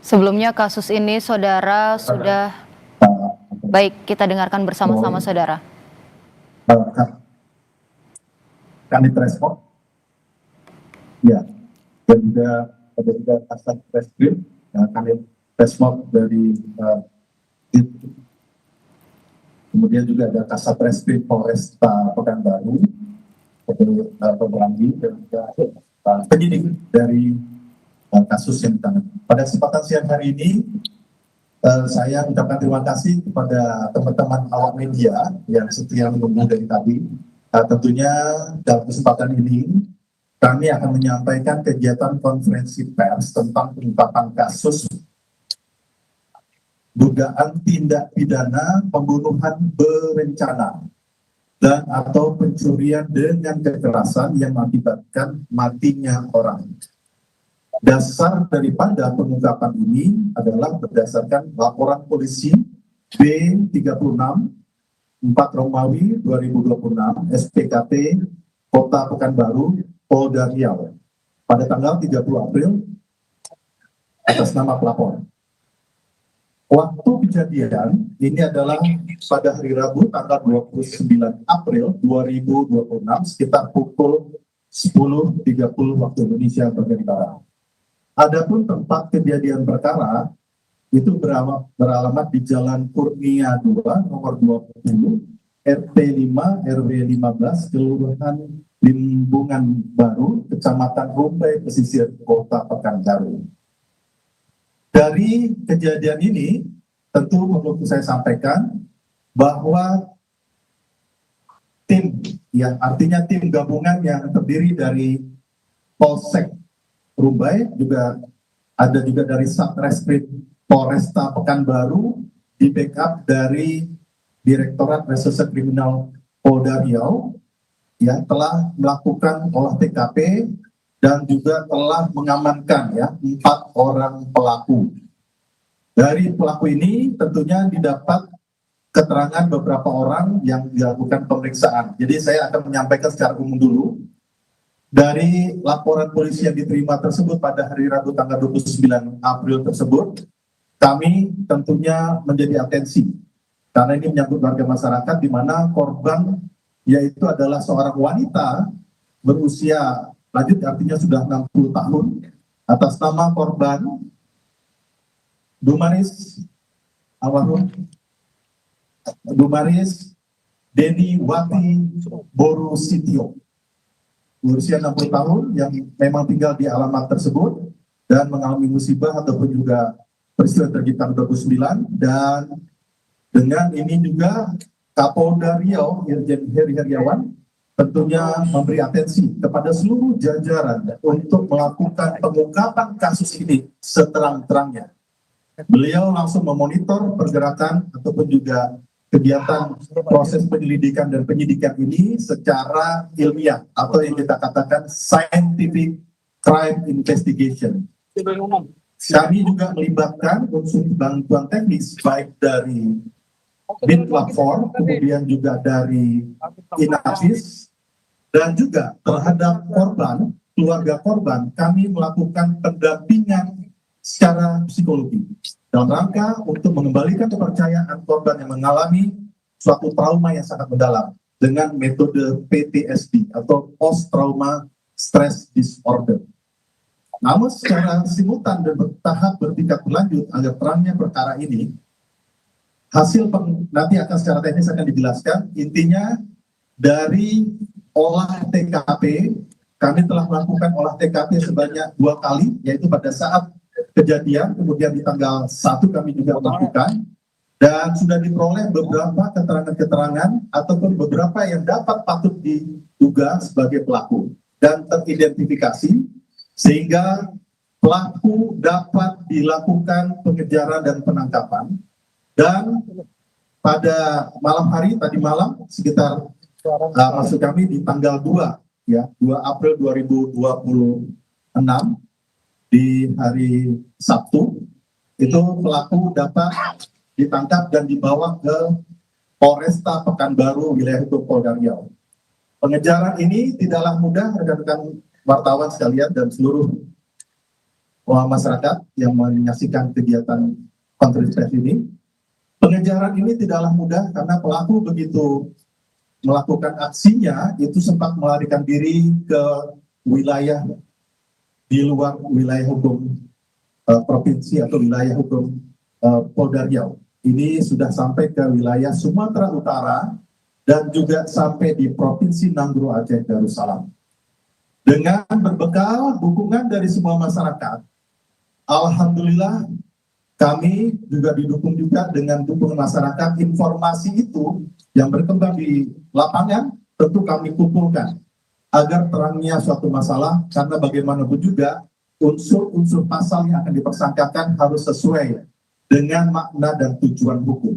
Sebelumnya kasus ini saudara sudah baik kita dengarkan bersama-sama saudara. Kanit Respon, ya, dan juga kasat reskrim, Kanit Respon dari kemudian juga ada kasat reskrim Polresta Pekanbaru, Pemerangi, dan juga penyidik dari kasus yang ditangani. Pada kesempatan siang hari ini, saya ucapkan terima kasih kepada teman-teman awak media yang setia menunggu dari tadi. Tentunya dalam kesempatan ini kami akan menyampaikan kegiatan konferensi pers tentang pengungkapan kasus dugaan tindak pidana pembunuhan berencana dan atau pencurian dengan kekerasan yang mengakibatkan matinya orang. Dasar daripada pengungkapan ini adalah berdasarkan laporan polisi B36 4 Romawi 2026 SPKT Kota Pekanbaru Polda Riau pada tanggal 30 April atas nama pelapor. Waktu kejadian ini adalah pada hari Rabu tanggal 29 April 2026 sekitar pukul 10.30 waktu Indonesia bagian barat. Adapun tempat kejadian perkara itu beralamat di Jalan Kurnia 2 nomor 20 RT 5 RW 15 Kelurahan Limbungan Baru Kecamatan Rumbai Pesisir Kota Pekanbaru. Dari kejadian ini tentu perlu saya sampaikan bahwa tim yang artinya tim gabungan yang terdiri dari Polsek Rumbai juga ada juga dari Satreskrim Polresta Pekanbaru di backup dari Direktorat Reserse Kriminal Polda Riau yang telah melakukan olah TKP dan juga telah mengamankan 4 orang pelaku. Dari pelaku ini tentunya didapat keterangan beberapa orang yang dilakukan pemeriksaan. Jadi saya akan menyampaikan secara umum dulu. Dari laporan polisi yang diterima tersebut pada hari Rabu tanggal 29 April tersebut, kami tentunya menjadi atensi karena ini menyangkut warga masyarakat di mana korban yaitu adalah seorang wanita berusia lanjut artinya sudah 60 tahun atas nama korban Dumaris almarhum Dumaris Deni Wati Boru Sitio berusia 60 tahun yang memang tinggal di alamat tersebut dan mengalami musibah ataupun juga peristiwa terjadi tanggal 29 dan dengan ini juga Kapolda Riau Irjen Heri Heriawan tentunya memberi atensi kepada seluruh jajaran untuk melakukan pengungkapan kasus ini seterang-terangnya. Beliau langsung memonitor pergerakan ataupun juga kegiatan proses penyelidikan dan penyidikan ini secara ilmiah atau yang kita katakan scientific crime investigation. Kami juga melibatkan unsur bantuan teknis baik dari BIN Platform, kemudian juga dari Inavis, dan juga terhadap korban, keluarga korban, kami melakukan pendampingan secara psikologi dalam rangka untuk mengembalikan kepercayaan korban yang mengalami suatu trauma yang sangat mendalam dengan metode PTSD atau Post Trauma Stress Disorder. Namun secara simultan dan bertahap bertingkat berlanjut agar terangnya perkara ini, hasil nanti akan secara teknis akan dijelaskan. Intinya dari olah TKP, kami telah melakukan olah TKP sebanyak 2 kali, yaitu pada saat kejadian, kemudian di tanggal 1 kami juga melakukan, dan sudah diperoleh beberapa keterangan-keterangan ataupun beberapa yang dapat patut diduga sebagai pelaku dan teridentifikasi, sehingga pelaku dapat dilakukan pengejaran dan penangkapan. Dan pada malam hari tadi malam sekitar maksud kami di tanggal 2 April 2026 di hari Sabtu itu pelaku dapat ditangkap dan dibawa ke Polresta Pekanbaru wilayah hukum Polda Riau. Pengejaran ini tidaklah mudah rekan-rekan wartawan sekalian dan seluruh masyarakat yang menyaksikan kegiatan konferensi pers ini. Pengejaran ini tidaklah mudah karena pelaku begitu melakukan aksinya itu sempat melarikan diri ke wilayah di luar wilayah hukum provinsi atau wilayah hukum Polda Riau. Ini sudah sampai ke wilayah Sumatera Utara dan juga sampai di Provinsi Nanggro Aceh Darussalam. Dengan berbekal dukungan dari semua masyarakat, alhamdulillah kami juga didukung juga dengan dukungan masyarakat. Informasi itu yang berkembang di lapangan tentu kami kumpulkan agar terangnya suatu masalah, karena bagaimanapun juga unsur-unsur pasal yang akan dipersangkakan harus sesuai dengan makna dan tujuan hukum.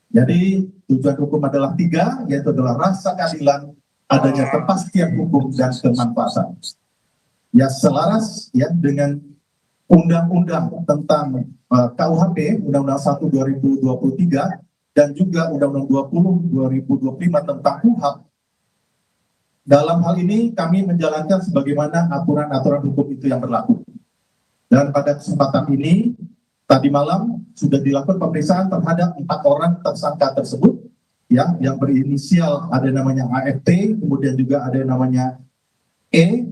Jadi tujuan hukum adalah 3, yaitu adalah rasa keadilan, adanya kepastian hukum, dan kemanfaatan. Ya selaras ya dengan undang-undang tentang KUHP, Undang-Undang 1 2023 dan juga Undang-Undang 20 2025 tentang KUHP. Dalam hal ini kami menjalankan sebagaimana aturan-aturan hukum itu yang berlaku. Dan pada kesempatan ini tadi malam sudah dilakukan pemeriksaan terhadap 4 orang tersangka tersebut, ya, yang berinisial ada namanya AFT, kemudian juga ada namanya E,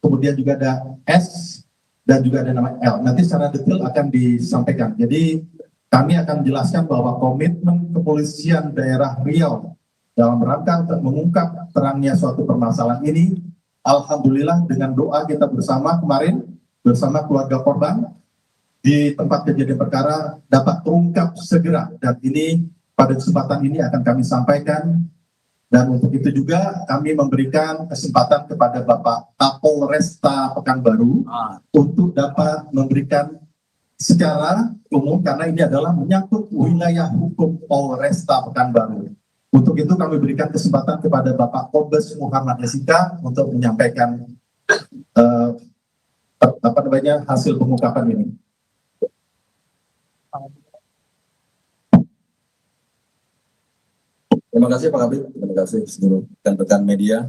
kemudian juga ada S, dan juga ada nama L. Nanti secara detail akan disampaikan. Jadi kami akan menjelaskan bahwa komitmen kepolisian daerah Riau dalam rangka untuk mengungkap terangnya suatu permasalahan ini, alhamdulillah dengan doa kita bersama kemarin bersama keluarga korban di tempat kejadian perkara dapat terungkap segera, dan ini pada kesempatan ini akan kami sampaikan. Dan untuk itu juga kami memberikan kesempatan kepada Bapak Kapolresta Pekanbaru untuk dapat memberikan secara umum, karena ini adalah menyangkut wilayah hukum Polresta Pekanbaru. Untuk itu kami berikan kesempatan kepada Bapak Kombes Muhammad Esika untuk menyampaikan hasil pengungkapan ini. Terima kasih Pak Kabit, terima kasih seluruh rekan-rekan media.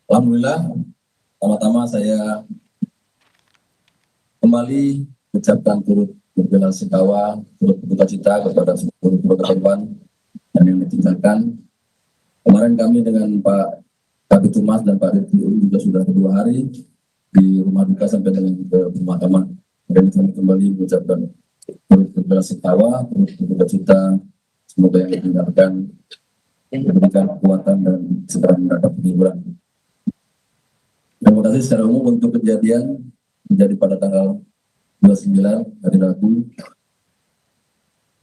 Alhamdulillah, pertama-tama saya kembali mengucapkan turut berbela-sungkawa, turut berduka cita kepada seluruh keluarga korban dan yang ditinggalkan. Kemarin kami dengan Pak Kabit Humas dan Pak Dirkrim juga sudah 2 hari di rumah duka sampai dengan ke pemakaman. Dan kami kembali mengucapkan turut berbela-sungkawa, turut berduka cita. Semoga yang ditinggalkan diberikan kekuatan dan segera mendapat penghiburan. Terima kasih secara umum untuk kejadian terjadi pada tanggal 29 hari Rabu.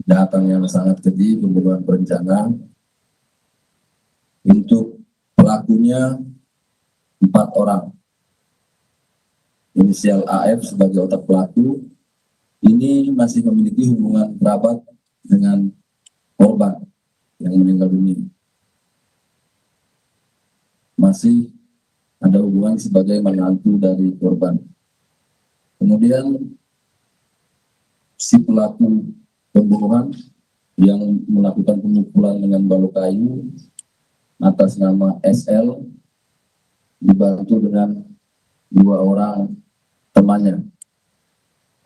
Kejahatan yang sangat keji, pembunuhan berencana. Untuk pelakunya 4 orang. Inisial AF sebagai otak pelaku. Ini masih memiliki hubungan kerabat dengan korban yang meninggal dunia. Masih ada hubungan sebagai menantu dari korban. Kemudian si pelaku pembunuhan yang melakukan pemukulan dengan balok kayu atas nama SL dibantu dengan 2 orang temannya,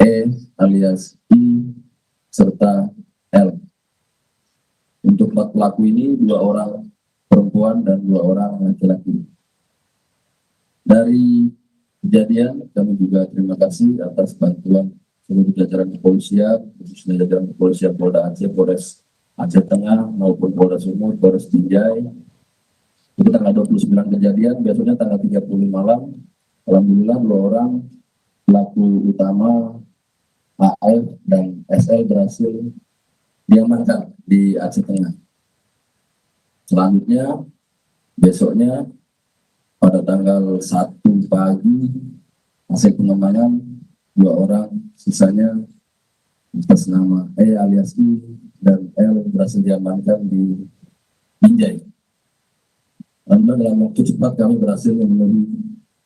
E alias I serta L. Untuk 4 pelaku ini 2 orang perempuan dan 2 orang laki-laki. Dari kejadian kami juga terima kasih atas bantuan seluruh jajaran kepolisian, khususnya jajaran kepolisian Polda Aceh, Polres Aceh Tengah maupun Polda Sumut, Polres Binjai. Itu tanggal 29 kejadian, biasanya tanggal 30 malam. Alhamdulillah 2 orang pelaku utama AF dan SL berhasil diamankan di Aceh Tengah. Selanjutnya, besoknya pada tanggal 1 pagi, hasil pengembangan 2 orang sisanya atas nama E alias I dan L berhasil diamankan di Binjai. Alhamdulillah dalam waktu cepat kami berhasil memenuhi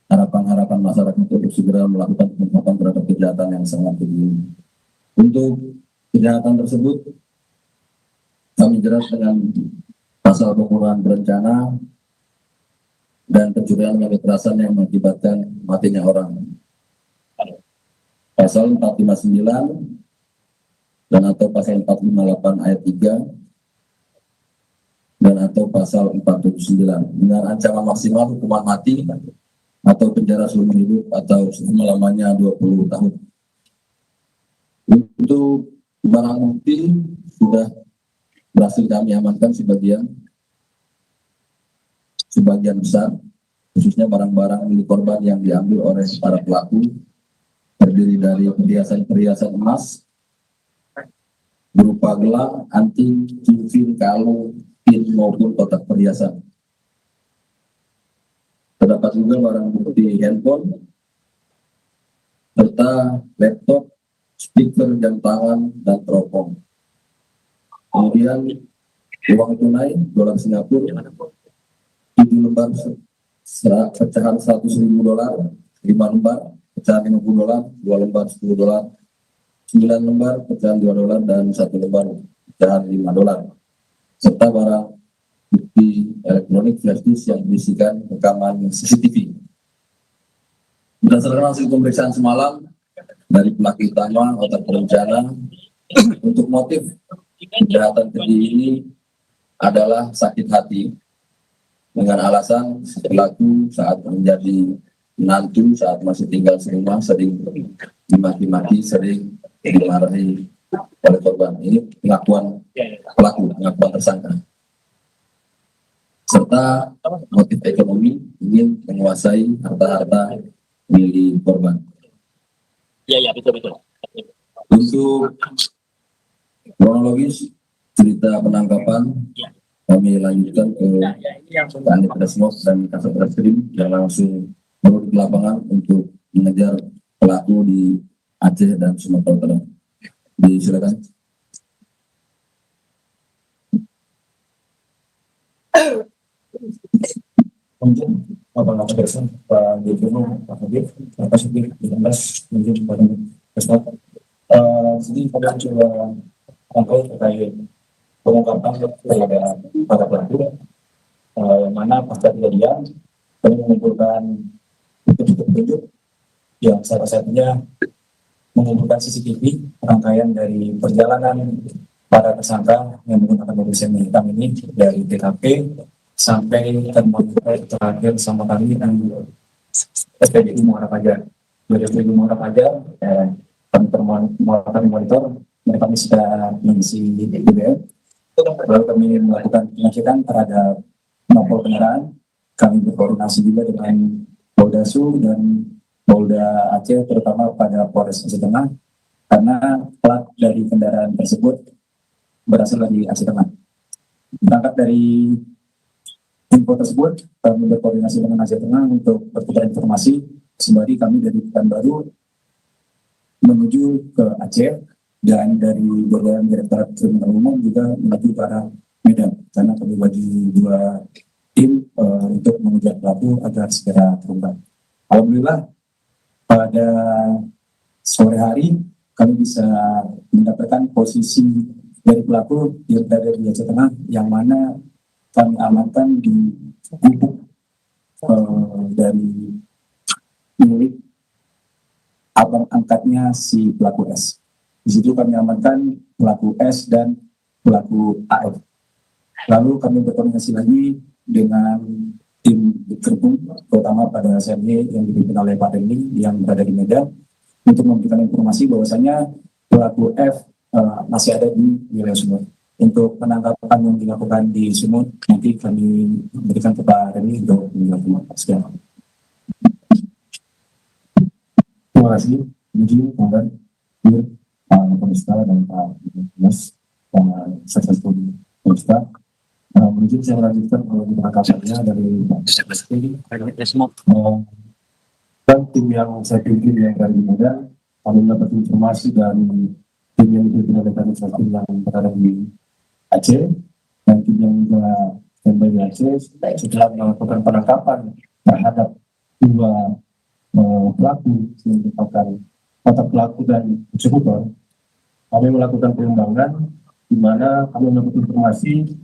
harapan-harapan masyarakat untuk segera melakukan pengungkapan terhadap kejahatan yang sangat keji. Untuk kejahatan tersebut kami jerat dengan pasal pembunuhan berencana dan pencurian dengan kekerasan yang mengakibatkan matinya orang. pasal 459 dan atau pasal 458 ayat 3 dan atau pasal 479 dengan ancaman maksimal hukuman mati atau penjara seumur hidup atau selama-lamanya 20 tahun. Untuk barang bukti sudah berhasil kami amankan sebagian besar, khususnya barang-barang milik korban yang diambil oleh para pelaku, terdiri dari perhiasan emas berupa gelang, anting, cincin, kalung, pin maupun kotak perhiasan. Terdapat juga barang bukti handphone serta laptop, speaker, jam tangan, dan teropong. Kemudian uang tunai dolar Singapura 7 lembar pecahan $100.000, 5 lembar pecahan $50, 2 lembar $10, 9 lembar pecahan $2 dan 1 lembar pecahan $5, serta barang bukti elektronik flash disk yang berisikan rekaman CCTV. Berdasarkan hasil pemeriksaan semalam dari pelaku utama otak berencana, untuk motif kejahatan keji ini adalah sakit hati dengan alasan pelaku saat menjadi menantu, saat masih tinggal serumah, sering dimaki-maki, sering dimarahi oleh korban. Ini pengakuan pelaku, pengakuan tersangka. Serta motif ekonomi, ingin menguasai harta-harta milik korban. Iya, betul. Untuk kronologis cerita penangkapan, kami lanjutkan ke Kanit Resmob dan Kasat Reskrim yang langsung turun ke lapangan untuk mengejar pelaku di Aceh dan Sumatera Utara. Silakan. Mungkin Bapak Presiden, Pak Dirjen, Pak Habib, Pak Kasubir, mungkin kepada Presiden. Jadi pada coba rangkaian terkait pengungkapan terhadap para pelaku, yang mana pasca kejadian kami mengumpulkan petunjuk yang salah satunya mengumpulkan CCTV rangkaian dari perjalanan para tersangka yang menggunakan mobil semi hitam ini dari TKP sampai termonitor terakhir sama kami dan SPBU Muara Fajar. Dari SPBU Muara Fajar, kami monitor, mereka kami sudah mengisi BBM. Lalu kami melakukan pengecekan terhadap nomor kendaraan. Kami berkoordinasi juga dengan Polda Su dan Polda Aceh, terutama pada Polres Aceh Tengah, karena plat dari kendaraan tersebut berasal dari Aceh Tengah. Berangkat dari info tersebut, kami berkoordinasi dengan Aceh Tengah untuk bertukar informasi, sembari kami dari Pekanbaru menuju ke Aceh, dan dari Badan Direktorat Kriminal Umum juga menuju ke arah Medan, karena kami bagi 2 tim untuk mengejar pelaku agar segera terungkap. Alhamdulillah, pada sore hari kami bisa mendapatkan posisi dari pelaku yang berada di Aceh Tengah, yang mana kami amankan di gubuk dari milik abang angkatnya si pelaku S. Di situ kami amankan pelaku S dan pelaku AF. Lalu kami berkoordinasi lagi dengan tim Kerbung, terutama pada SME yang dipimpin oleh Pak Denny yang berada di Medan, untuk memberikan informasi bahwasanya pelaku F masih ada di wilayah Sumut. Untuk penangkapan yang dilakukan di Sumut, nanti kami berikan ke Pak Denny untuk dilakukan. Sekian. Terima kasih. Izin, kemudian Pak Komista dan Pak Mas, Pak Seksesful Komista. Mungkin saya melanjutkan kalau di penangkapannya dari dan tim yang saya pimpin yang dari Medan, kami mendapat informasi dari tim yang dipimpin oleh Kanit Reskrim yang berada di Aceh, dan tim yang juga standby di Aceh setelah melakukan penangkapan terhadap 2 pelaku yang merupakan otak pelaku dan eksekutor. Kami melakukan pengembangan di mana kami mendapat informasi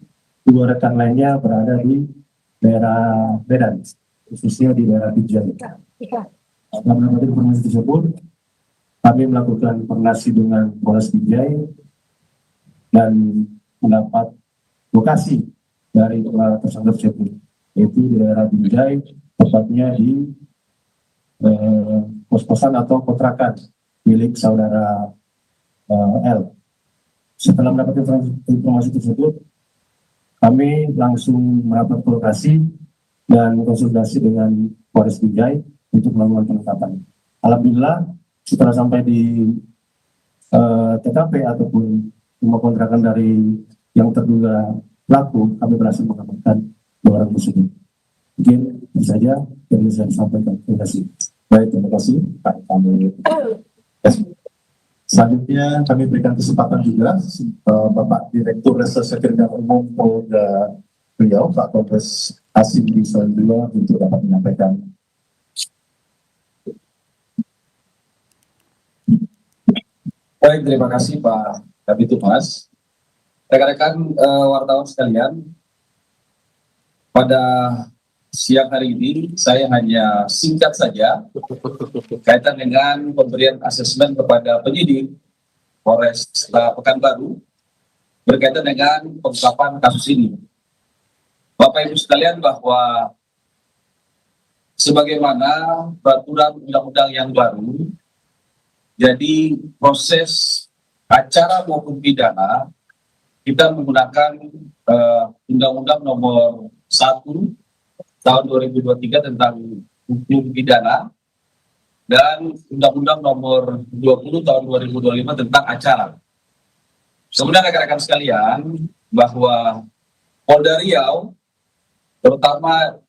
2 rekan lainnya berada di daerah Medan, khususnya di daerah Pijan. Setelah mendapat informasi tersebut, kami melakukan koordinasi dengan Polres Binjai dan mendapat lokasi dari tersangka tersebut, yaitu di daerah Binjai, tepatnya di kos-kosan atau kontrakan milik saudara L. Setelah mendapat informasi tersebut, kami langsung merapat ke lokasi dan konsultasi dengan Polres Binjai untuk melakukan penangkapan. Alhamdulillah, setelah sampai di TKP ataupun rumah kontrakan dari yang terduga pelaku, kami berhasil mengamankan 2 orang tersebut. Mungkin itu saja yang bisa disampaikan. Terima kasih. Baik, terima kasih Pak. Kami Selanjutnya kami berikan kesempatan juga Bapak Direktur Reserse Kriminal Umum Polda Riau, Pak Kompes Hasim Rizalillah, untuk dapat menyampaikan. Baik, terima kasih Pak Kabid Humas. Rekan-rekan wartawan sekalian, pada siang hari ini saya hanya singkat saja kaitan dengan pemberian asesmen kepada penyidik Polres Pekanbaru berkaitan dengan pengungkapan kasus ini. Bapak Ibu sekalian, bahwa sebagaimana peraturan undang-undang yang baru, jadi proses acara maupun pidana kita menggunakan Undang-Undang Nomor 1 Tahun 2023 tentang hukum pidana dan Undang-Undang Nomor 20 Tahun 2025 tentang acara. Sebenarnya rekan-rekan sekalian, bahwa Polda Riau, terutama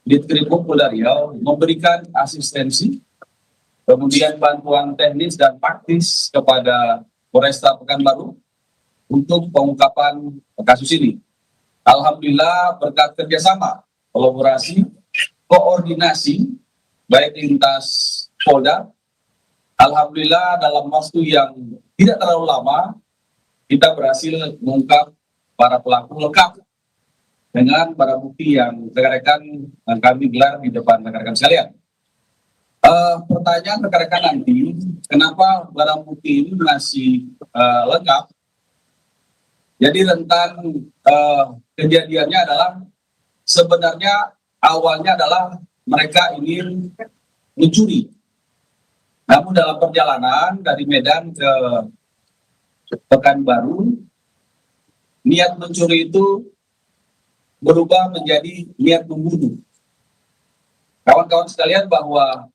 Ditkrimum Polda Riau, memberikan asistensi, kemudian bantuan teknis dan praktis kepada Polresta Pekanbaru untuk pengungkapan kasus ini. Alhamdulillah, berkat kerjasama, kolaborasi, koordinasi, baik lintas Polda, alhamdulillah dalam waktu yang tidak terlalu lama, kita berhasil mengungkap para pelaku lengkap dengan barang bukti yang rekan-rekan kami gelar di depan rekan-rekan sekalian. Pertanyaan rekan-rekan nanti, kenapa barang bukti ini masih lengkap? Jadi rentan kejadiannya adalah sebenarnya awalnya adalah mereka ingin mencuri. Namun dalam perjalanan dari Medan ke Pekanbaru, niat mencuri itu berubah menjadi niat membunuh. Kawan-kawan sekalian, bahwa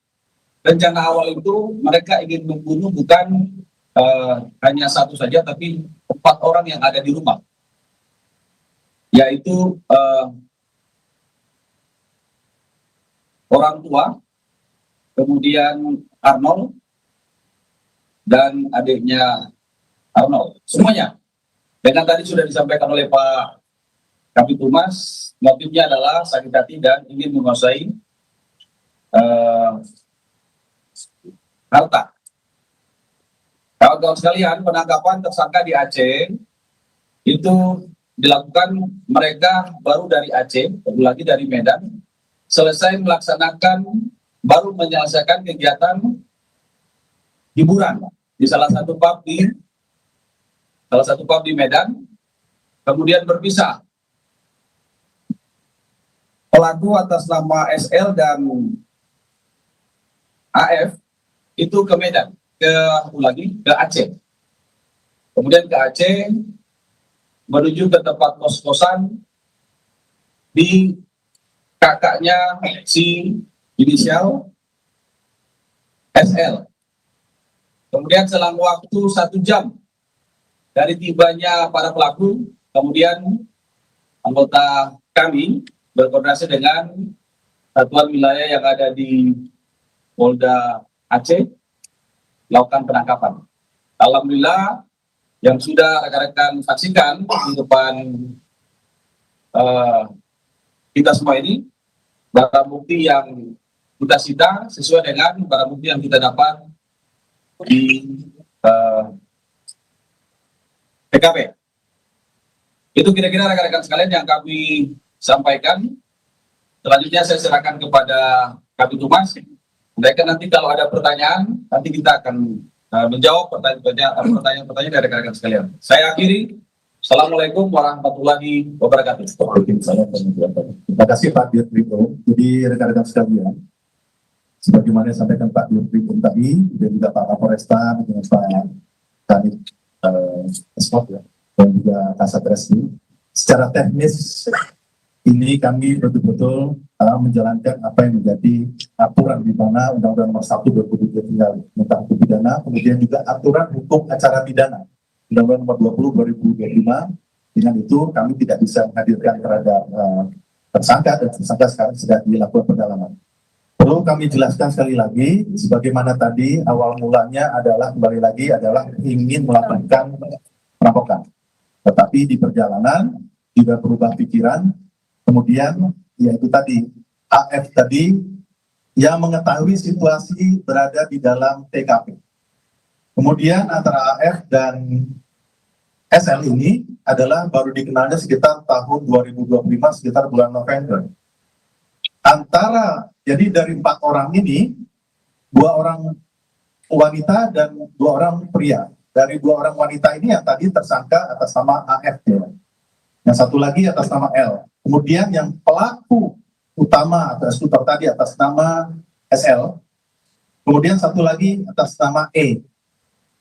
rencana awal itu mereka ingin membunuh bukan hanya satu saja, tapi 4 orang yang ada di rumah, yaitu orang tua, kemudian Arnold, dan adiknya Arnold. Semuanya. Dengan tadi sudah disampaikan oleh Pak Kabid Humas, motifnya adalah sakit hati dan ingin menguasai harta. Kawan-kawan sekalian, penangkapan tersangka di Aceh itu dilakukan, mereka baru dari Aceh, baru lagi dari Medan, selesai melaksanakan, baru menyelesaikan kegiatan hiburan di salah satu pub di Medan, kemudian berpisah. Pelaku atas nama SL dan AF itu ke Medan, ke Aceh. Kemudian ke Aceh, menuju ke tempat kos-kosan di kakaknya si inisial SL. Kemudian selang waktu 1 jam dari tibanya para pelaku, kemudian anggota kami berkoordinasi dengan satuan wilayah yang ada di Polda Aceh melakukan penangkapan. Alhamdulillah, yang sudah rekan-rekan saksikan di depan kita semua ini, barang bukti yang kita sita sesuai dengan barang bukti yang kita dapat di TKP. Itu kira-kira rekan-rekan sekalian yang kami sampaikan. Selanjutnya saya serahkan kepada Kabid Humas Mereka nanti kalau ada pertanyaan, nanti kita akan menjawab pertanyaan-pertanyaan dari rekan-rekan sekalian. Saya akhiri. Assalamualaikum warahmatullahi wabarakatuh. Terima kasih Pak Dirkrim. Jadi rekan-rekan sekalian, sebagaimana yang disampaikan Pak Dirkrim tadi, dan juga Pak Kapolresta dengan Pak Kanit Esmod ya, dan juga Kasat Reskrim. Secara teknis ini kami betul-betul menjalankan apa yang menjadi aturan di mana Undang-Undang Nomor 1 2023 tentang hukum pidana, kemudian juga aturan hukum acara pidana Undang-Undang Nomor 20 2025. Dengan itu kami tidak bisa menghadirkan terhadap tersangka, dan tersangka sekarang sedang dilakukan pendalaman. Perlu kami jelaskan sekali lagi, sebagaimana tadi awal mulanya adalah kembali lagi adalah ingin melakukan perampokan, tetapi di perjalanan juga berubah pikiran, kemudian yaitu tadi AF tadi yang mengetahui situasi berada di dalam TKP. Kemudian antara AF dan SL ini adalah baru dikenalnya sekitar tahun 2025, sekitar bulan November. Jadi dari 4 orang ini, 2 orang wanita dan 2 orang pria. Dari 2 orang wanita ini yang tadi tersangka atas nama AF ya. Yang satu lagi atas nama L. Kemudian yang pelaku utama atau eksekutor tadi atas nama SL. Kemudian satu lagi atas nama E.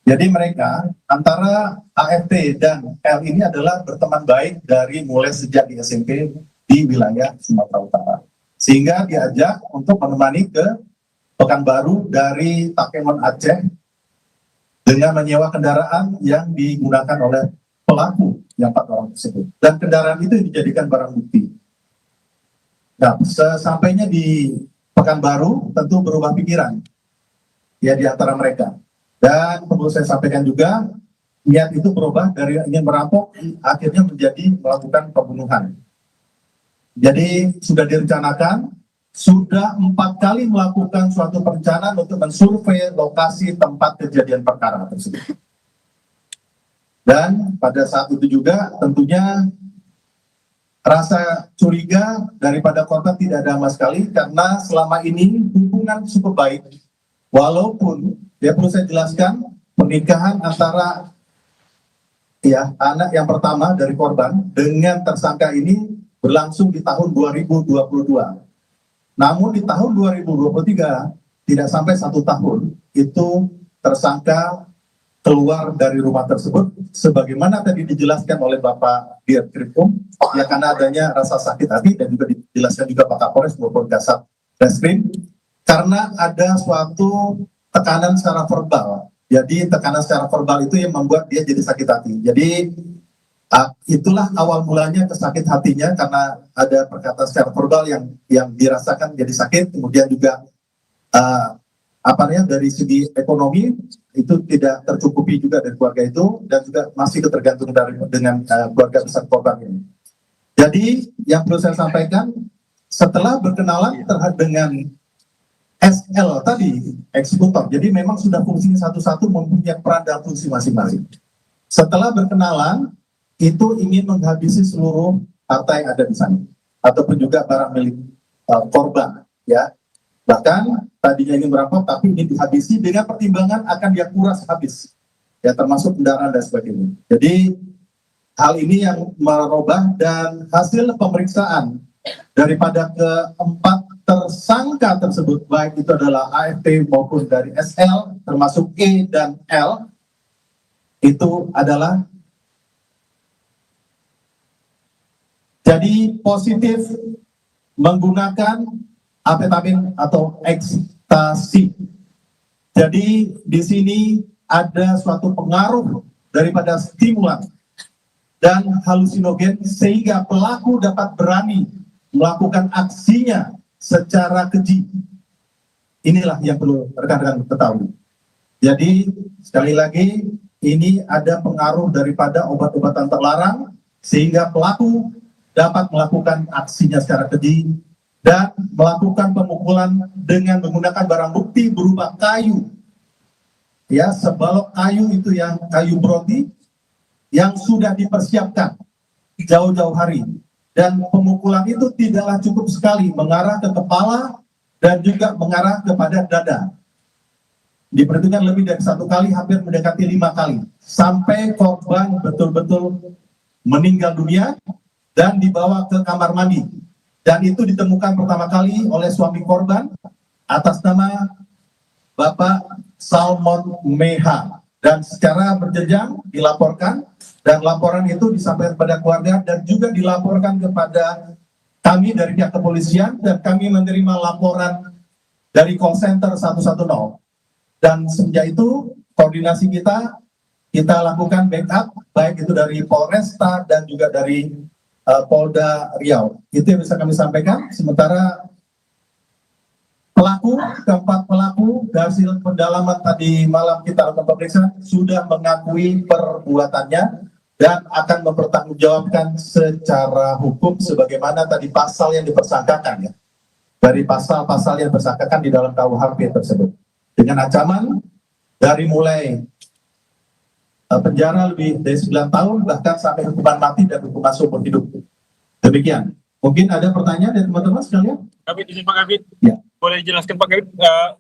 Jadi mereka antara AFT dan L ini adalah berteman baik dari mulai sejak di SMP di wilayah Sumatera Utara. Sehingga diajak untuk menemani ke Pekanbaru dari Takengon Aceh dengan menyewa kendaraan yang digunakan oleh pelaku yang 4 orang tersebut. Dan kendaraan itu dijadikan barang bukti. Nah, sesampainya di Pekanbaru tentu berubah pikiran ya di antara mereka. Dan perlu saya sampaikan juga, niat itu berubah dari ingin merampok, akhirnya menjadi melakukan pembunuhan. Jadi sudah direncanakan, sudah 4 kali melakukan suatu perencanaan untuk mensurvei lokasi tempat kejadian perkara tersebut. Dan pada saat itu juga tentunya rasa curiga daripada korban tidak ada sama sekali, karena selama ini hubungan cukup baik. Walaupun ya perlu saya jelaskan, pernikahan antara ya anak yang pertama dari korban dengan tersangka ini berlangsung di tahun 2022. Namun di tahun 2023 tidak sampai 1 tahun itu tersangka keluar dari rumah tersebut, sebagaimana tadi dijelaskan oleh Bapak Dirkrim ya, karena adanya rasa sakit hati, dan juga dijelaskan juga Pak Kapolres maupun Kasat Reskrim, karena ada suatu tekanan secara verbal. Jadi tekanan secara verbal itu yang membuat dia jadi sakit hati. Jadi itulah awal mulanya kesakit hatinya, karena ada perkataan secara verbal yang dirasakan jadi sakit. Kemudian juga dari segi ekonomi itu tidak tercukupi juga dari keluarga itu, dan juga masih ketergantungan dengan keluarga besar korban ini. Jadi yang perlu saya sampaikan, setelah berkenalan terhadap dengan SL tadi, eksekutor, jadi memang sudah fungsinya satu-satu mempunyai peran dan fungsi masing-masing. Setelah berkenalan, itu ingin menghabisi seluruh harta yang ada di sana, ataupun juga barang milik korban, ya. Bahkan tadinya ingin merampok, tapi ini dihabisi dengan pertimbangan akan dia kuras habis, ya, termasuk kendaraan dan sebagainya. Jadi hal ini yang merubah, dan hasil pemeriksaan daripada keempat tersangka tersebut, baik itu adalah AFT maupun dari SL, termasuk E dan L, itu adalah jadi positif menggunakan amfetamin atau ekstasi. Jadi di sini ada suatu pengaruh daripada stimulan dan halusinogen, sehingga pelaku dapat berani melakukan aksinya secara keji. Inilah yang perlu rekan-rekan ketahui. Jadi sekali lagi, ini ada pengaruh daripada obat-obatan terlarang, sehingga pelaku dapat melakukan aksinya secara keji dan melakukan pemukulan dengan menggunakan barang bukti berupa kayu, ya, sebalok kayu itu yang kayu broti yang sudah dipersiapkan jauh-jauh hari. Dan pemukulan itu tidaklah cukup sekali mengarah ke kepala dan juga mengarah kepada dada. Diperhatikan lebih dari 1 kali, hampir mendekati 5 kali, sampai korban betul-betul meninggal dunia dan dibawa ke kamar mandi. Dan itu ditemukan pertama kali oleh suami korban atas nama Bapak Salmon Meha, dan secara berjenjang dilaporkan, dan laporan itu disampaikan kepada keluarga dan juga dilaporkan kepada kami dari pihak kepolisian, dan kami menerima laporan dari call center 110. Dan semenjak itu koordinasi kita lakukan backup, baik itu dari Polresta dan juga dari Polda Riau. Itu yang bisa kami sampaikan. Sementara keempat pelaku hasil pendalaman tadi malam kita lakukan pemeriksaan sudah mengakui perbuatannya dan akan mempertanggungjawabkan secara hukum sebagaimana tadi pasal yang dipersangkakan, ya, dari pasal-pasal yang dipersangkakan di dalam KUHP tersebut, dengan ancaman dari mulai penjara lebih dari 9 tahun bahkan sampai hukuman mati dan hukuman seumur hidup. Demikian. Mungkin ada pertanyaan dari teman-teman sekalian? Kabit, ini Pak Kabit. Ya. Boleh dijelaskan Pak Kabit,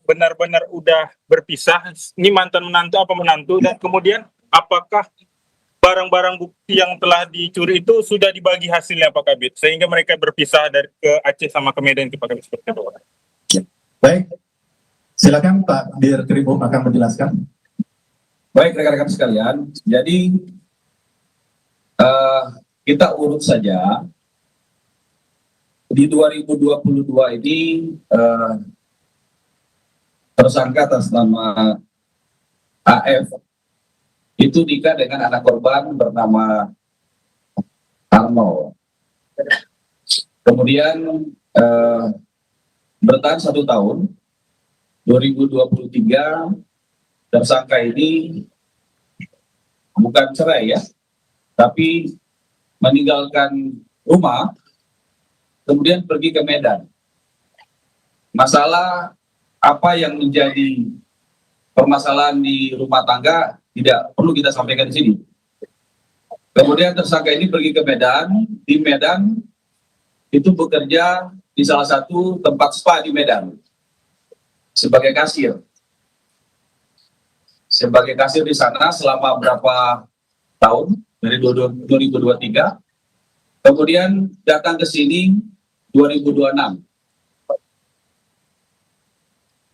benar-benar udah berpisah? Ini mantan menantu apa menantu? Dan kemudian apakah barang-barang bukti yang telah dicuri itu sudah dibagi hasilnya Pak Kabit? Sehingga mereka berpisah dari ke Aceh sama ke Medan itu Pak Kabit, seperti itu. Ya. Baik. Silakan Pak Dirkrimum akan menjelaskan. Baik rekan-rekan sekalian, jadi kita urut saja. Di 2022 ini tersangka atas nama AF itu nikah dengan anak korban bernama Arnold. Kemudian bertahan 1 tahun, 2023 tersangka ini bukan cerai ya, tapi meninggalkan rumah, kemudian pergi ke Medan. Masalah apa yang menjadi permasalahan di rumah tangga tidak perlu kita sampaikan di sini. Kemudian tersangka ini pergi ke Medan, di Medan itu bekerja di salah satu tempat spa di Medan sebagai kasir. Sebagai kasir di sana selama berapa tahun, dari 2023. Kemudian datang ke sini 2026.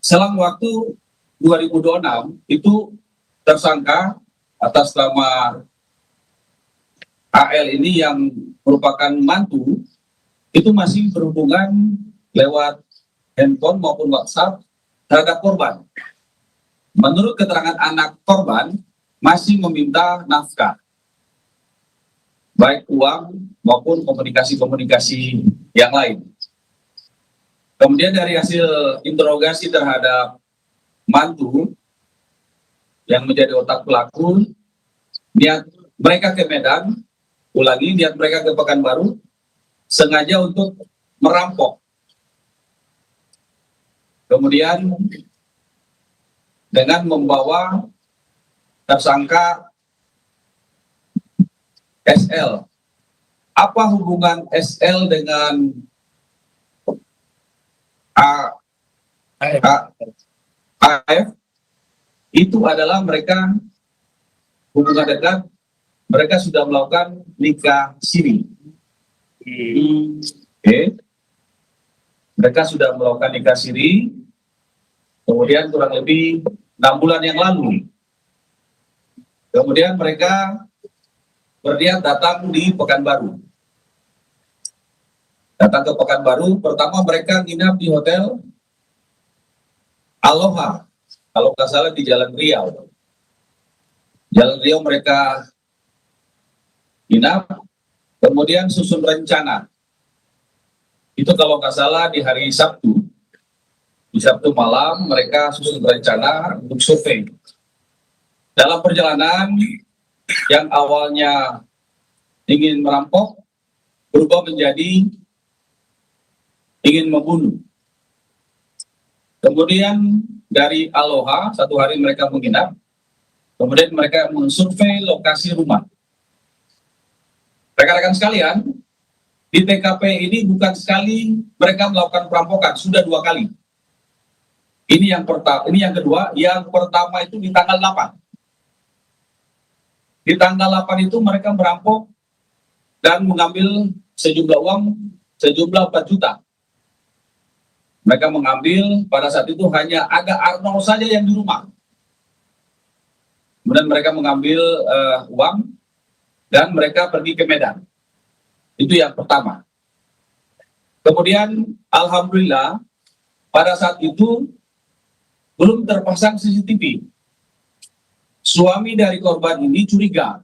Selang waktu 2026 itu tersangka atas nama AL ini yang merupakan mantu itu masih berhubungan lewat handphone maupun WhatsApp terhadap korban. Menurut keterangan anak korban masih meminta nafkah, baik uang maupun komunikasi-komunikasi yang lain. Kemudian dari hasil interogasi terhadap mantu yang menjadi otak pelaku, niat mereka ke Medan, ulangi niat mereka ke Pekanbaru, sengaja untuk merampok. Kemudian dengan membawa tersangka SL. Apa hubungan SL dengan AF? Itu adalah mereka hubungan dekat, mereka sudah melakukan nikah siri. Oke. Mereka sudah melakukan nikah siri, kemudian kurang lebih 6 bulan yang lalu. Kemudian mereka berniat datang di Pekanbaru. Datang ke Pekanbaru, pertama mereka nginap di hotel Aloha, kalau nggak salah di Jalan Riau. Jalan Riau mereka nginap, kemudian susun rencana. Itu kalau nggak salah di hari Sabtu. Di Sabtu malam mereka susun rencana untuk survei. Dalam perjalanan yang awalnya ingin merampok berubah menjadi ingin membunuh. Kemudian dari Aloha, 1 hari mereka menginap, kemudian mereka mensurvei lokasi rumah. Rekan-rekan sekalian, di TKP ini bukan sekali mereka melakukan perampokan, sudah 2 kali. Ini yang pertama, ini yang kedua. Yang pertama itu di tanggal 8. Di tanggal 8 itu mereka merampok dan mengambil sejumlah uang sejumlah 4 juta. Mereka mengambil, pada saat itu hanya ada Arnold saja yang di rumah. Kemudian mereka mengambil uang dan mereka pergi ke Medan. Itu yang pertama. Kemudian alhamdulillah pada saat itu belum terpasang CCTV. Suami dari korban ini curiga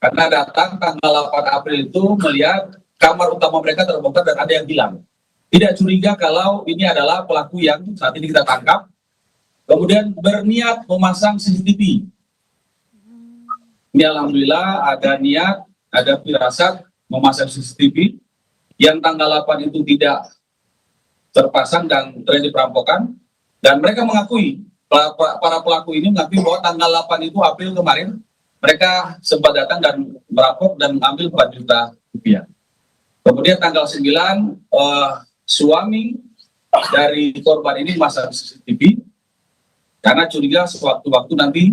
karena datang tanggal 8 April itu melihat kamar utama mereka terbongkar dan ada yang hilang. Tidak curiga kalau ini adalah pelaku yang saat ini kita tangkap. Kemudian berniat memasang CCTV. Ini alhamdulillah ada niat, ada firasat memasang CCTV. Yang tanggal 8 itu tidak terpasang dan terjadi perampokan. Dan mereka mengakui, para pelaku ini mengakui bahwa tanggal 8 itu April kemarin, mereka sempat datang dan merampok dan mengambil 4 juta rupiah. Kemudian tanggal 9, suami dari korban ini memasang CCTV karena curiga sewaktu-waktu nanti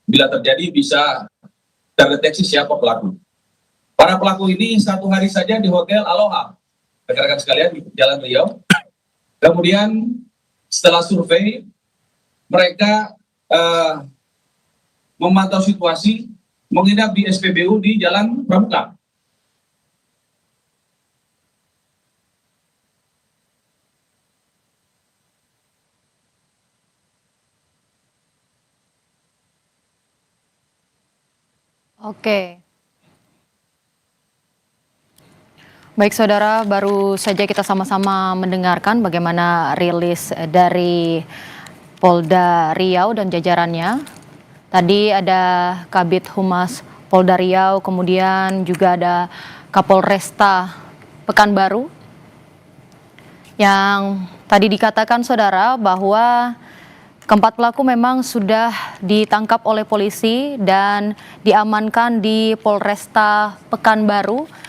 bila terjadi bisa terdeteksi siapa pelaku. Para pelaku ini 1 hari saja di Hotel Aloha, rekan-rekan sekalian, di Jalan Riau. Kemudian setelah survei, mereka memantau situasi, menginap di SPBU di Jalan Pramuka. Oke. Baik saudara, baru saja kita sama-sama mendengarkan bagaimana rilis dari Polda Riau dan jajarannya. Tadi ada Kabid Humas Polda Riau, kemudian juga ada Kapolresta Pekanbaru yang tadi dikatakan saudara bahwa keempat pelaku memang sudah ditangkap oleh polisi dan diamankan di Polresta Pekanbaru.